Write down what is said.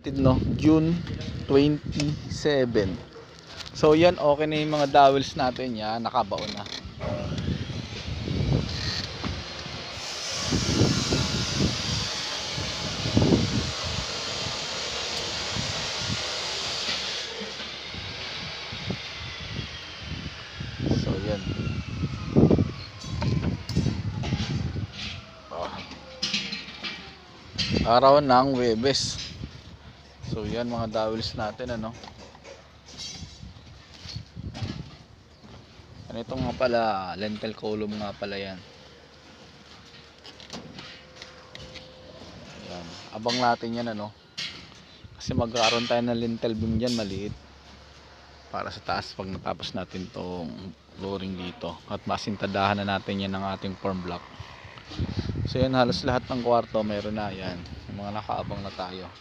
No, June 27. So yan, okay na yung mga dowels natin, yan nakabaon na. So yan. Araw ng Huwebes. So yan mga dowels natin, ano. Ano ito nga pala, lentil column nga pala yan. Yan. Abang natin yan, ano. Kasi magkaroon tayo ng lintel beam dyan, maliit. Para sa taas pag natapos natin tong flooring dito. At masintadahan na natin yan ng ating form block. So yan, halos lahat ng kwarto meron na yan. Yung mga nakaabang na tayo.